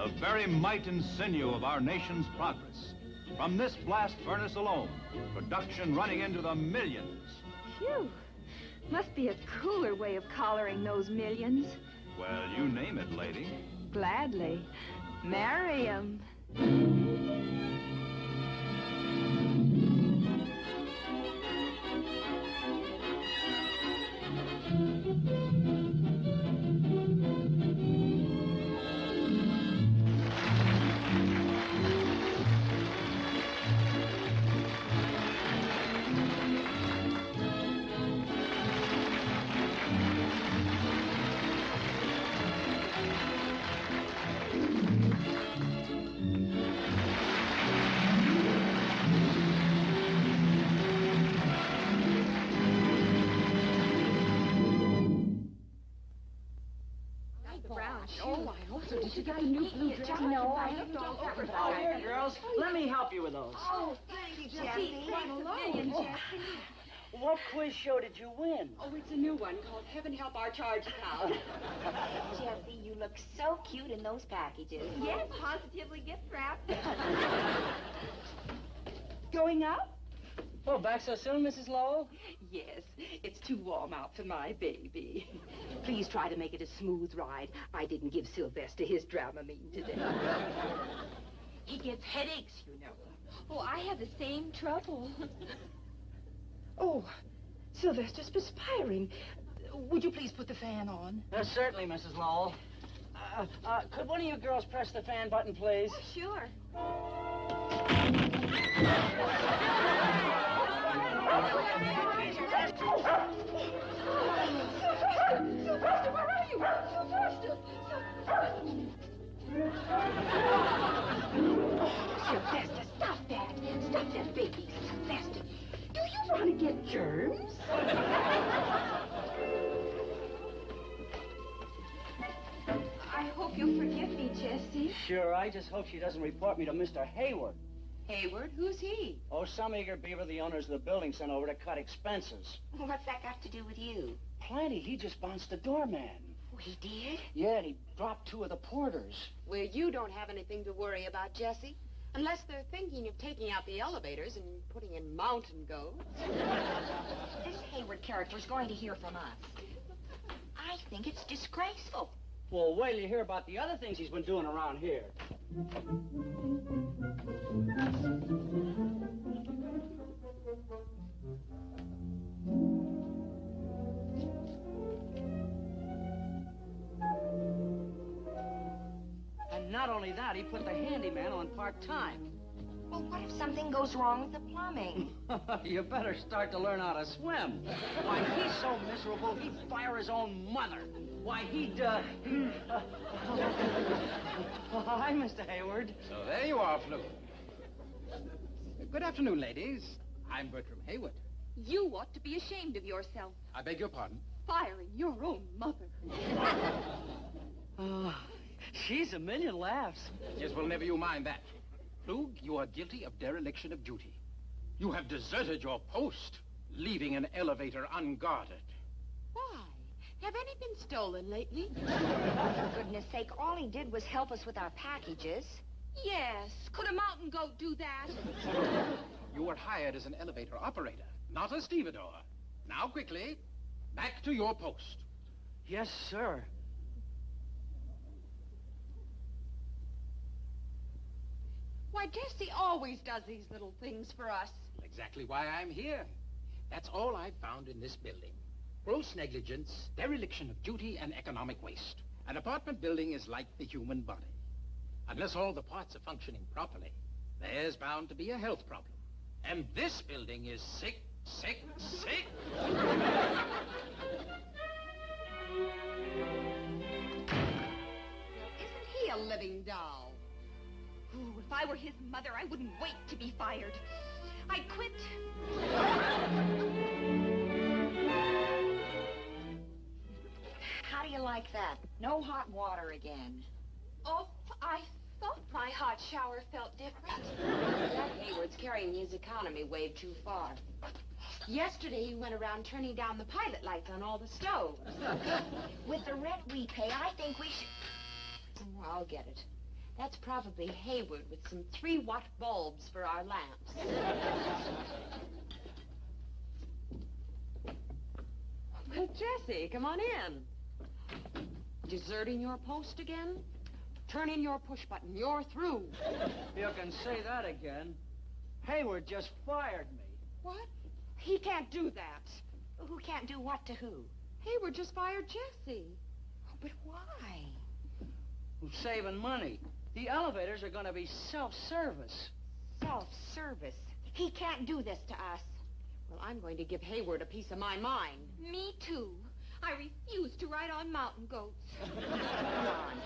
the very might and sinew of our nation's progress. From this blast furnace alone, production running into the millions. Phew. Must be a cooler way of collaring those millions. Well, you name it, lady. Gladly. Marry 'em. Did you get the new blue dress? No, I looked all over. Oh, here, girls. Let me help you with those. Oh, thank you, Jesse. What quiz show did you win? Oh, it's a new one called Heaven Help Our Charge Account. Jesse, you look so cute in those packages. Yes, positively gift wrapped. Going up? Oh, back so soon, Mrs. Lowell? Yes, it's too warm out for my baby. Please try to make it a smooth ride. I didn't give Sylvester his Dramamine today. He gets headaches, you know. Oh, I have the same trouble. Oh, Sylvester's perspiring. Would you please put the fan on? Certainly, Mrs. Lowell. Could one of you girls press the fan button, please? Oh, sure. Sylvester, where are you? Sylvester! Sylvester, stop that! Stop that baby, Sylvester! Do you want to get germs? I hope you'll forgive me, Jesse. Sure, I just hope she doesn't report me to Mr. Hayward. Hayward? Who's he? Oh, some eager beaver the owners of the building sent over to cut expenses. What's that got to do with you? Plenty. He just bounced the doorman. Oh, he did? Yeah, and he dropped 2 of the porters. Well, you don't have anything to worry about, Jesse. Unless they're thinking of taking out the elevators and putting in mountain goats. This Hayward character's going to hear from us. I think it's disgraceful. Well, wait till you hear about the other things he's been doing around here. And not only that, he put the handyman on part-time. Well, what if something goes wrong with the plumbing? You better start to learn how to swim. Why, he's so miserable, he'd fire his own mother. Why, he'd, Hi, Mr. Hayward. So there you are, Flu. Good afternoon, ladies. I'm Bertram Hayward. You ought to be ashamed of yourself. I beg your pardon? Firing your own mother. She's a million laughs. Yes, well, never you mind that. Flug, you are guilty of dereliction of duty. You have deserted your post, leaving an elevator unguarded. Why? Have any been stolen lately? For goodness sake, all he did was help us with our packages. Yes. Could a mountain goat do that? You were hired as an elevator operator, not a stevedore. Now, quickly, back to your post. Yes, sir. Why, Jesse always does these little things for us. Exactly why I'm here. That's all I've found in this building. Gross negligence, dereliction of duty, and economic waste. An apartment building is like the human body. Unless all the parts are functioning properly, there's bound to be a health problem. And this building is sick, sick, sick. Isn't he a living doll? Ooh, if I were his mother, I wouldn't wait to be fired. I'd quit. How do you like that? No hot water again. Oh, I thought my hot shower felt different. That Hayward's carrying his economy wave too far. Yesterday, he went around turning down the pilot lights on all the stoves. With the rent we pay, I think we should... Oh, I'll get it. That's probably Hayward with some 3-watt bulbs for our lamps. Well, Jessie, come on in. Deserting your post again? Turn in your push button. You're through. You can say that again. Hayward just fired me. What? He can't do that. Who can't do what to who? Hayward just fired Jessie. But why? Who's saving money? The elevators are going to be self-service. Self-service. He can't do this to us. Well, I'm going to give Hayward a piece of my mind. Me too. I refuse to ride on mountain goats. Come on.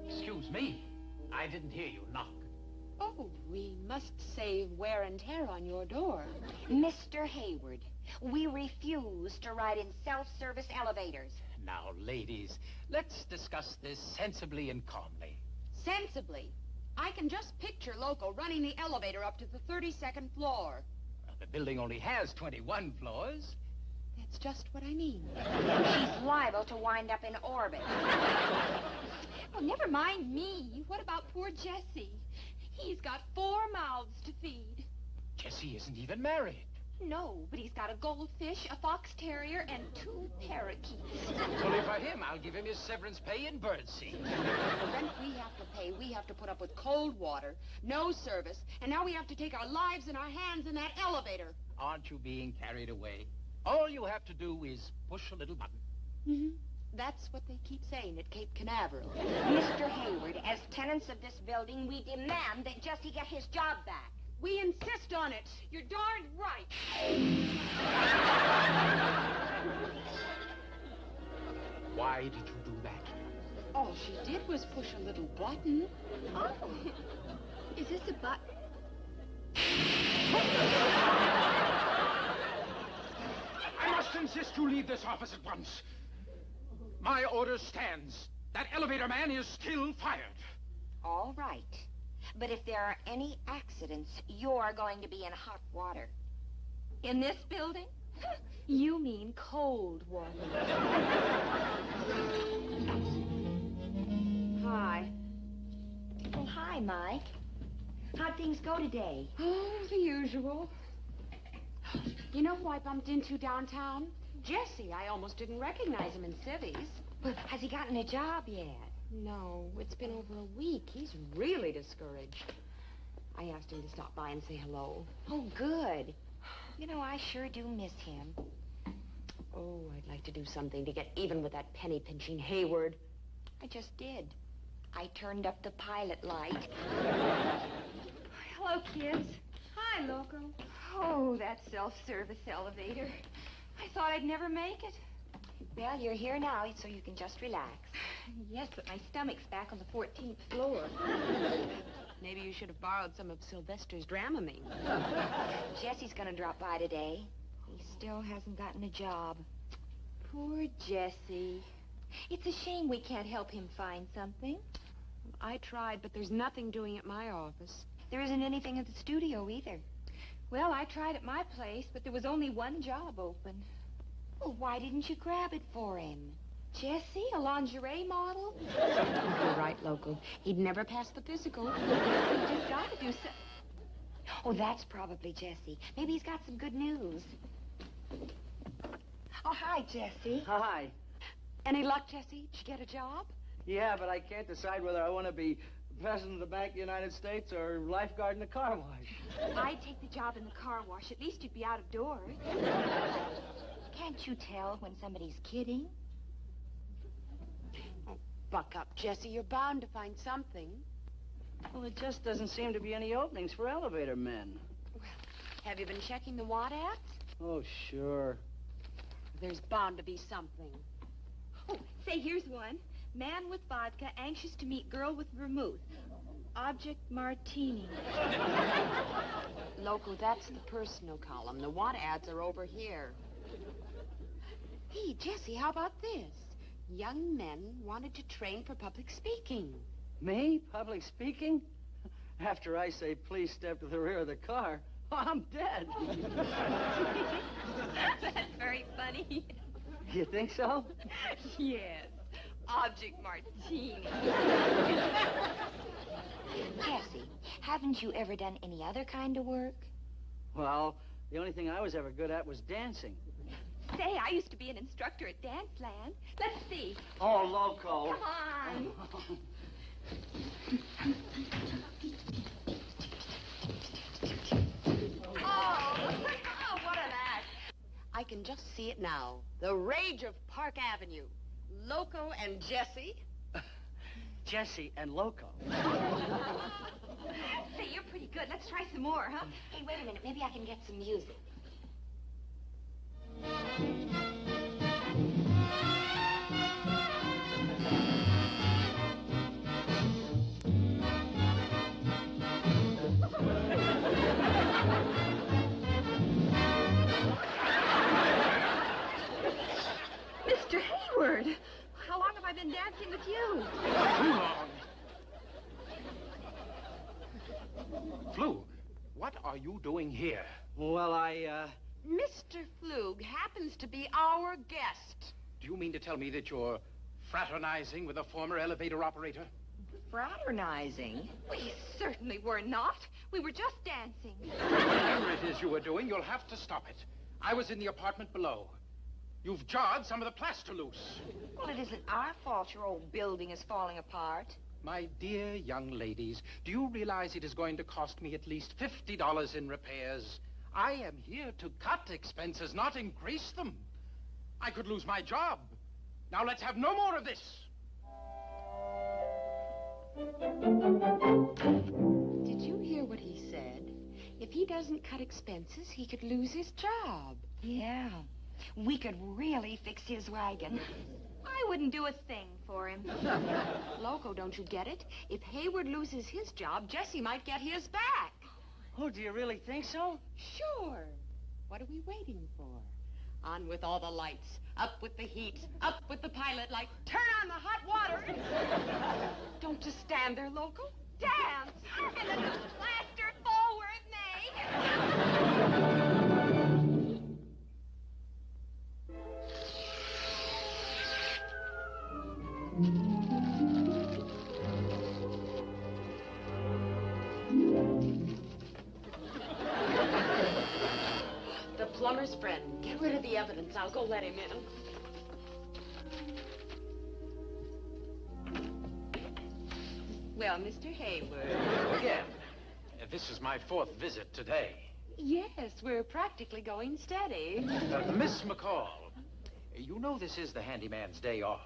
Excuse me. I didn't hear you knock. Oh, we must save wear and tear on your door. Mr. Hayward, we refuse to ride in self-service elevators. Now, ladies, let's discuss this sensibly and calmly. Sensibly. I can just picture Loco running the elevator up to the 32nd floor. Well, the building only has 21 floors. That's just what I mean. She's liable to wind up in orbit. Oh, never mind me. What about poor Jesse? He's got 4 mouths to feed. Jessie isn't even married. No, but he's got a goldfish, a fox terrier, and 2 parakeets. Only for him, I'll give him his severance pay in birdseed. The rent we have to pay, we have to put up with cold water, no service, and now we have to take our lives in our hands in that elevator. Aren't you being carried away? All you have to do is push a little button. Mm-hmm. That's what they keep saying at Cape Canaveral. Mr. Hayward, as tenants of this building, we demand that Jesse get his job back. We insist on it. You're darned right. Why did you do that? All she did was push a little button. Oh, is this a button? I must insist you leave this office at once. My order stands. That elevator man is still fired. All right. But if there are any accidents, you're going to be in hot water. In this building? You mean cold water. Hi. Well, hi, Mike. How'd things go today? Oh, the usual. You know who I bumped into downtown? Jesse. I almost didn't recognize him in civvies. But has he gotten a job yet? No, it's been over a week. He's really discouraged. I asked him to stop by and say hello. Oh, good. You know, I sure do miss him. Oh, I'd like to do something to get even with that penny-pinching Hayward. I just did. I turned up the pilot light. Hello, kids. Hi, Loco. Oh, that self-service elevator. I thought I'd never make it. Well, you're here now, so you can just relax. Yes, but my stomach's back on the 14th floor. Maybe you should have borrowed some of Sylvester's Dramamine. Jesse's gonna drop by today. He still hasn't gotten a job. Poor Jesse. It's a shame we can't help him find something. I tried, but there's nothing doing at my office. There isn't anything at the studio either. Well, I tried at my place, but there was only one job open. Well, why didn't you grab it for him? Jesse, a lingerie model? You're right, Loco. He'd never pass the physical. We just got to do so. Oh, that's probably Jesse. Maybe he's got some good news. Oh, hi, Jesse. Hi. Any luck, Jesse? Did you get a job? Yeah, but I can't decide whether I want to be president of the Bank of the United States or lifeguard in a car wash. I'd take the job in the car wash. At least you'd be out of doors. Can't you tell when somebody's kidding? Oh, buck up, Jesse. You're bound to find something. Well, it just doesn't seem to be any openings for elevator men. Have you been checking the WAT ads? Oh, sure. There's bound to be something. Oh, say, here's one. Man with vodka, anxious to meet girl with vermouth. Object martini. Loco, that's the personal column. The want ads are over here. Hey, Jesse, how about this? Young men wanted to train for public speaking. Me? Public speaking? After I say, please step to the rear of the car, I'm dead. That's very funny. You think so? Yes. Object martini. Jesse, haven't you ever done any other kind of work? Well, the only thing I was ever good at was dancing. Say, I used to be an instructor at Danceland. Let's see. Oh, Loco. Come on. Oh, what an act. I can just see it now. The rage of Park Avenue. Loco and Jesse. Jesse and Loco. Say, you're pretty good. Let's try some more, huh? Hey, wait a minute. Maybe I can get some music. Mr. Hayward, how long have I been dancing with you? Too long. Flug, what are you doing here? Well, Mr. Flug happens to be our guest. Do you mean to tell me that you're fraternizing with a former elevator operator? Fraternizing? We certainly were not. We were just dancing. Whatever it is you were doing, you'll have to stop it. I was in the apartment below. You've jarred some of the plaster loose. Well, it isn't our fault your old building is falling apart. My dear young ladies, do you realize it is going to cost me at least $50 in repairs? I am here to cut expenses, not increase them. I could lose my job. Now let's have no more of this. Did you hear what he said? If he doesn't cut expenses, he could lose his job. Yeah. We could really fix his wagon. I wouldn't do a thing for him. Loco, don't you get it? If Hayward loses his job, Jesse might get his back. oh, do you really think so? Sure. What are we waiting for? On with all the lights. Up with the heat. Up with the pilot light. Turn on the hot water. Don't just stand there, Loco. Dance! And let the plaster fall where it may. The plumber's friend. Get rid of the evidence. I'll go let him in. Well, Mr. Hayward. Again. This is my fourth visit today. Yes, we're practically going steady. Miss McCall, you know this is the handyman's day off.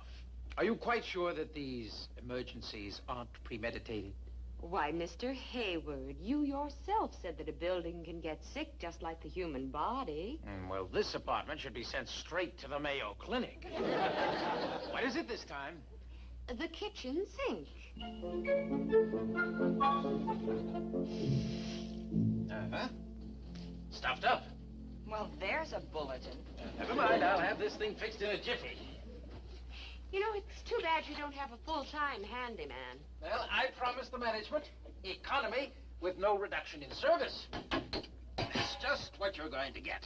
Are you quite sure that these emergencies aren't premeditated? Why, Mr. Hayward, you yourself said that a building can get sick just like the human body. Well, this apartment should be sent straight to the Mayo Clinic. What is it this time? The kitchen sink. Uh-huh. Stuffed up. Well, there's a bulletin. Never mind, I'll have this thing fixed in a jiffy. You know, it's too bad you don't have a full-time handyman. Well, I promised the management economy with no reduction in service. That's just what you're going to get.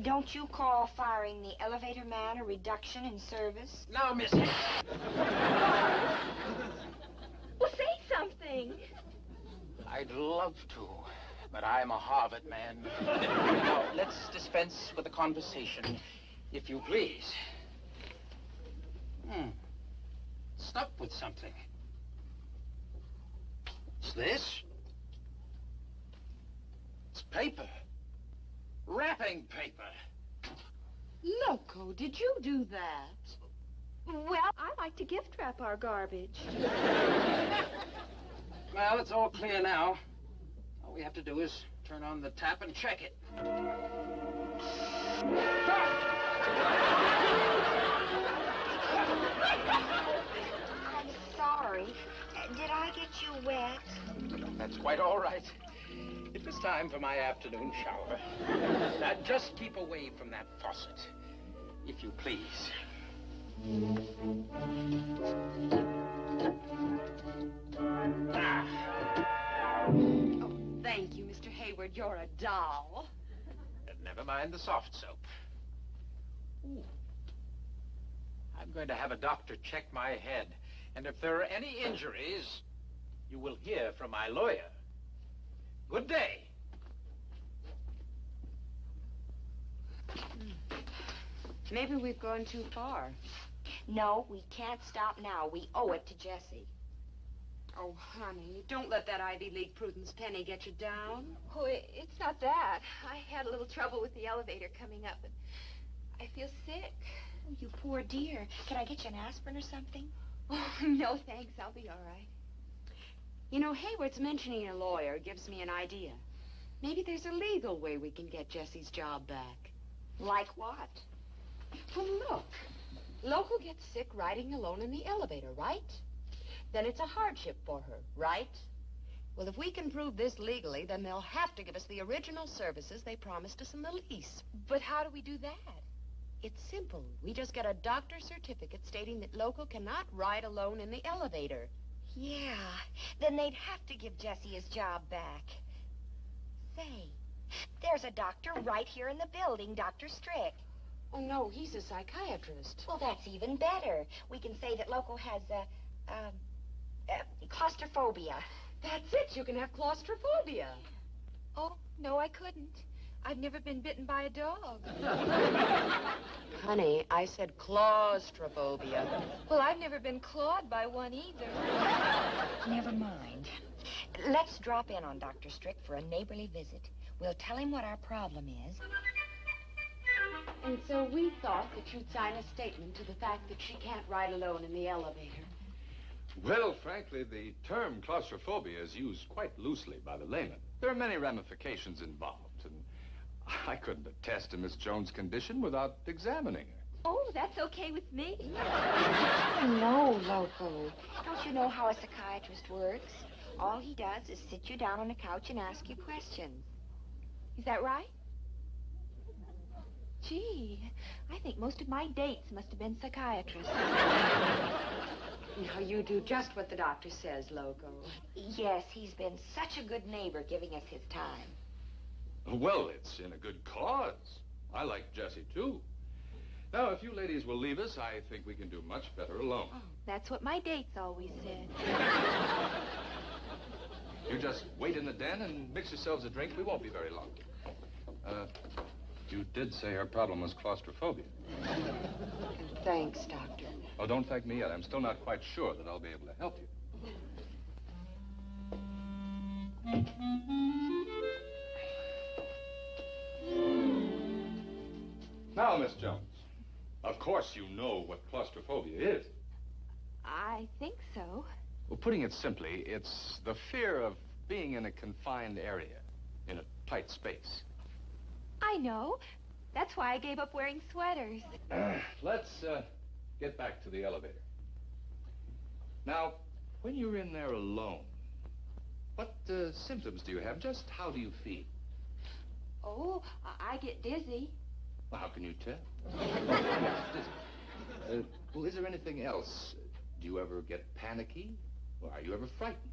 Don't you call firing the elevator man a reduction in service? Now, Miss... Well, say something. I'd love to, but I'm a Harvard man. Now, let's dispense with the conversation, if you please. Stuck with something. What's this? It's paper. Wrapping paper. Loco, did you do that? Well, I like to gift wrap our garbage. Well, it's all clear now. All we have to do is turn on the tap and check it. I'm sorry. Did I get you wet? That's quite all right. It was time for my afternoon shower. Now, just keep away from that faucet, if you please. Oh, thank you, Mr. Hayward. You're a doll. Never mind the soft soap. Ooh. I'm going to have a doctor check my head. And if there are any injuries, you will hear from my lawyer. Good day. Maybe we've gone too far. No, we can't stop now. We owe it to Jessie. Oh, honey, don't let that Ivy League Prudence Penny get you down. Oh, it's not that. I had a little trouble with the elevator coming up, and I feel sick. Oh, you poor dear. Can I get you an aspirin or something? Oh, no, thanks. I'll be all right. You know, Hayward's mentioning a lawyer gives me an idea. Maybe there's a legal way we can get Jessie's job back. Like what? Well, look. Loco gets sick riding alone in the elevator, right? Then it's a hardship for her, right? Well, if we can prove this legally, then they'll have to give us the original services they promised us in the lease. But how do we do that? It's simple. We just get a doctor's certificate stating that Loco cannot ride alone in the elevator. Yeah, then they'd have to give Jessie his job back. Say, there's a doctor right here in the building, Dr. Strick. Oh, no, he's a psychiatrist. Well, that's even better. We can say that Loco has, claustrophobia. That's it. You can have claustrophobia. Oh, no, I couldn't. I've never been bitten by a dog. Honey, I said claustrophobia. Well, I've never been clawed by one either. Never mind. Let's drop in on Dr. Strick for a neighborly visit. We'll tell him what our problem is. And so we thought that you'd sign a statement to the fact that she can't ride alone in the elevator. Well, frankly, the term claustrophobia is used quite loosely by the layman. There are many ramifications involved, and I couldn't attest to Miss Jones' condition without examining her. Oh, that's okay with me. No, Loco. Don't you know how a psychiatrist works? All he does is sit you down on a couch and ask you questions. Is that right? Gee, I think most of my dates must have been psychiatrists. Now, you do just what the doctor says, Loco. Yes, he's been such a good neighbor giving us his time. Well, it's in a good cause. I like Jessie, too. Now, if you ladies will leave us, I think we can do much better alone. Oh, that's what my dates always said. You just wait in the den and mix yourselves a drink. We won't be very long. You did say her problem was claustrophobia. Thanks, Doctor. Oh, don't thank me yet. I'm still not quite sure that I'll be able to help you. Now, Miss Jones, of course you know what claustrophobia is. I think so. Well, putting it simply, it's the fear of being in a confined area, in a tight space. I know. That's why I gave up wearing sweaters. Let's get back to the elevator. Now, when you're in there alone, what symptoms do you have? Just how do you feel? Oh, I get dizzy. Well, how can you tell? Well, is there anything else? Do you ever get panicky? Or are you ever frightened?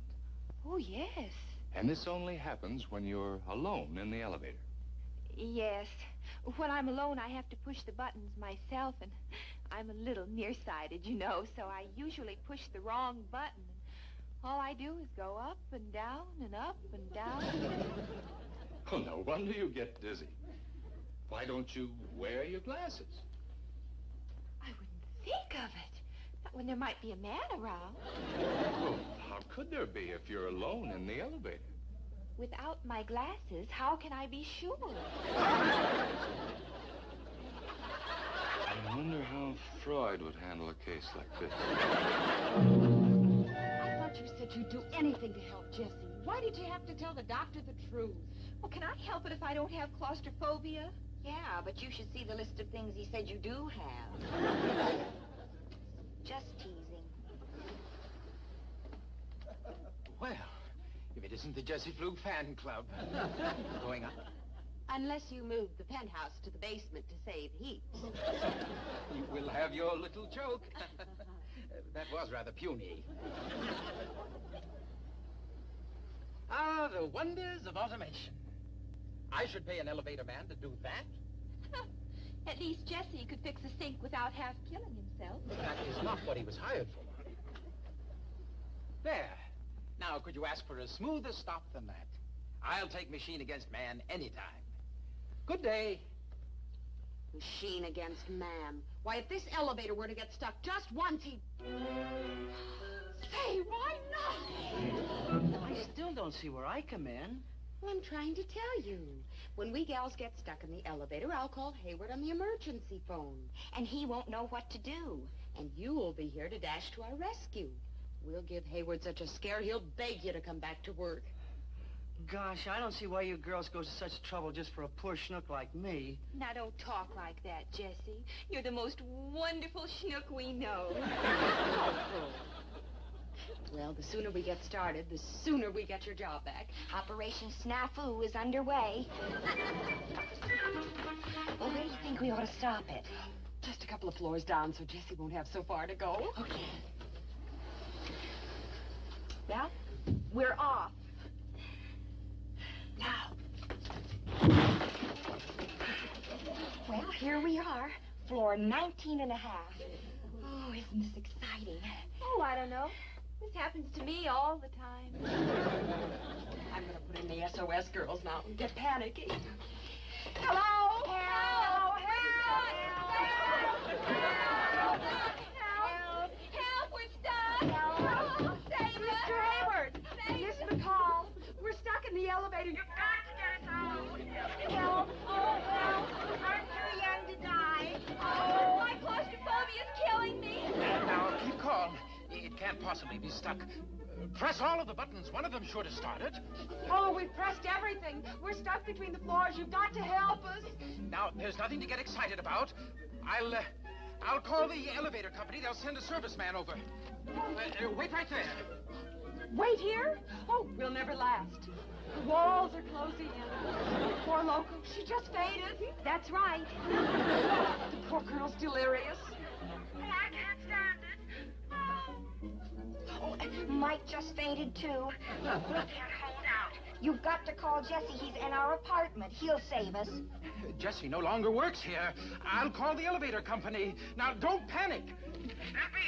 Oh, yes. And this only happens when you're alone in the elevator. Yes. When I'm alone, I have to push the buttons myself, and I'm a little nearsighted, you know, so I usually push the wrong button. All I do is go up and down and up and down. Oh, no wonder you get dizzy. Why don't you wear your glasses? I wouldn't think of it. Not when there might be a man around. Well, how could there be if you're alone in the elevator? Without my glasses, how can I be sure? I wonder how Freud would handle a case like this. I thought you said you'd do anything to help Jessie. Why did you have to tell the doctor the truth? Well, can I help it if I don't have claustrophobia? Yeah, but you should see the list of things he said you do have. Just teasing. Well, if it isn't the Jesse Flug fan club. Going up? Unless you move the penthouse to the basement to save heat. You will have your little joke. That was rather puny. Ah, the wonders of automation. I should pay an elevator man to do that? At least Jesse could fix a sink without half killing himself. That is not what he was hired for. There. Now, could you ask for a smoother stop than that? I'll take machine against man anytime. Good day. Machine against man. Why, if this elevator were to get stuck just once, he'd... Say, why not? I still don't see where I come in. Well, I'm trying to tell you. When we gals get stuck in the elevator, I'll call Hayward on the emergency phone. And he won't know what to do. And you will be here to dash to our rescue. We'll give Hayward such a scare, he'll beg you to come back to work. Gosh, I don't see why you girls go to such trouble just for a poor schnook like me. Now, don't talk like that, Jesse. You're the most wonderful schnook we know. Well, the sooner we get started, the sooner we get your job back. Operation Snafu is underway. Well, where do you think we ought to stop it? Just a couple of floors down so Jesse won't have so far to go. Okay. Well, we're off. Now. Well, here we are. Floor 19 and a half. Oh, isn't this exciting? Oh, I don't know. This happens to me all the time. I'm going to put in the SOS girls now and get panicky. Hello? Help! Help! Help! Help! We're stuck! Help. Save us! Mr. Hayward! Save Listen to call. We're stuck in the elevator. You've got to get us out. Help! Oh, help! I'm too young to die. Oh, my claustrophobia is killing me. Now, keep calm. It can't possibly be stuck. Press all of the buttons. One of them should have started. Oh, we've pressed everything. We're stuck between the floors. You've got to help us. Now, there's nothing to get excited about. I'll call the elevator company. They'll send a serviceman over. Wait right there. Wait here? Oh, we'll never last. The walls are closing in. Poor Loco, she just fainted. That's right. The poor girl's delirious. I can't stand it. Oh, Mike just fainted, too. We can't hold out. You've got to call Jesse. He's in our apartment. He'll save us. Jesse no longer works here. I'll call the elevator company. Now, don't panic. They'll be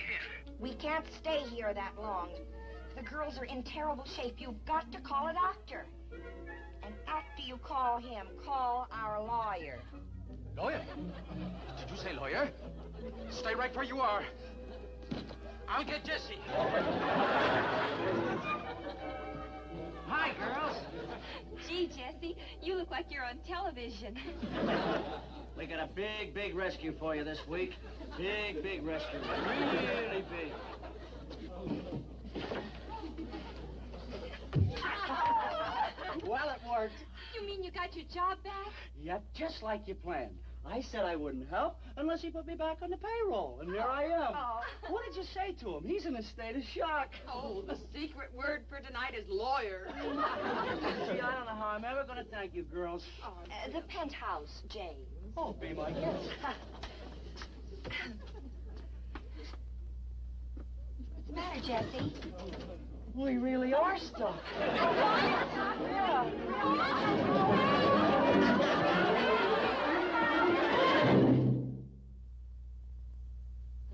here. We can't stay here that long. The girls are in terrible shape. You've got to call a doctor. And after you call him, call our lawyer. Lawyer? Did you say lawyer? Stay right where you are. I'll get Jesse. Hi, girls. Gee, Jesse, you look like you're on television. We got a big rescue for you this week. Big rescue. Really big. Well, it worked. You mean you got your job back? Yep, just like you planned. I said I wouldn't help unless he put me back on the payroll, and here I am. Oh. What did you say to him? He's in a state of shock. Oh, the secret word for tonight is lawyer. Gee, I don't know how I'm ever going to thank you, girls. The penthouse, James. Oh, be my guest. What's the matter, Jesse? We really are stuck.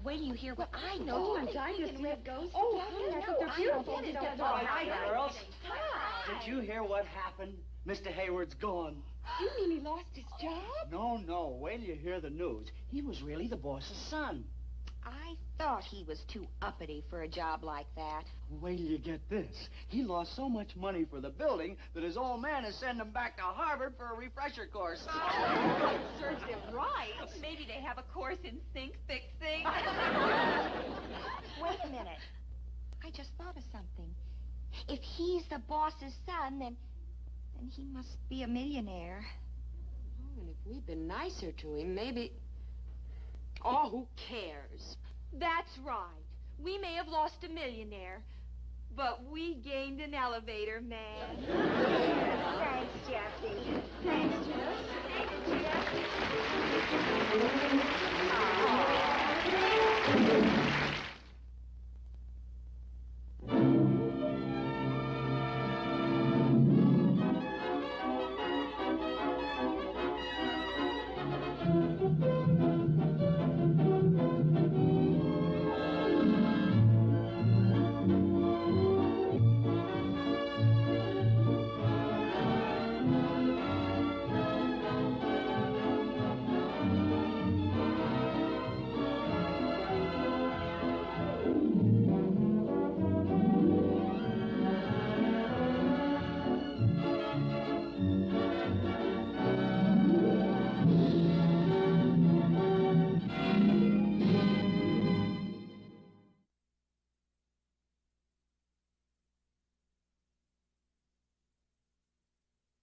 Wait till you hear what I know. Oh, I'm dying to see red ghosts. Oh, honey, I think they're beautiful. Hi, girls. Did you hear what happened? Mr. Hayward's gone. You mean he lost his job? No. Wait till you hear the news. He was really the boss's son. I thought he was too uppity for a job like that. Wait till you get this. He lost so much money for the building that his old man is sending him back to Harvard for a refresher course. Serves him right. Maybe they have a course in sink fixing. Wait a minute. I just thought of something. If he's the boss's son, then he must be a millionaire. Oh, and if we'd been nicer to him, maybe... Oh, who cares? That's right. We may have lost a millionaire, But we gained an elevator man. Thanks, Jeffy. Thanks, Jeff. Thanks, Jeff.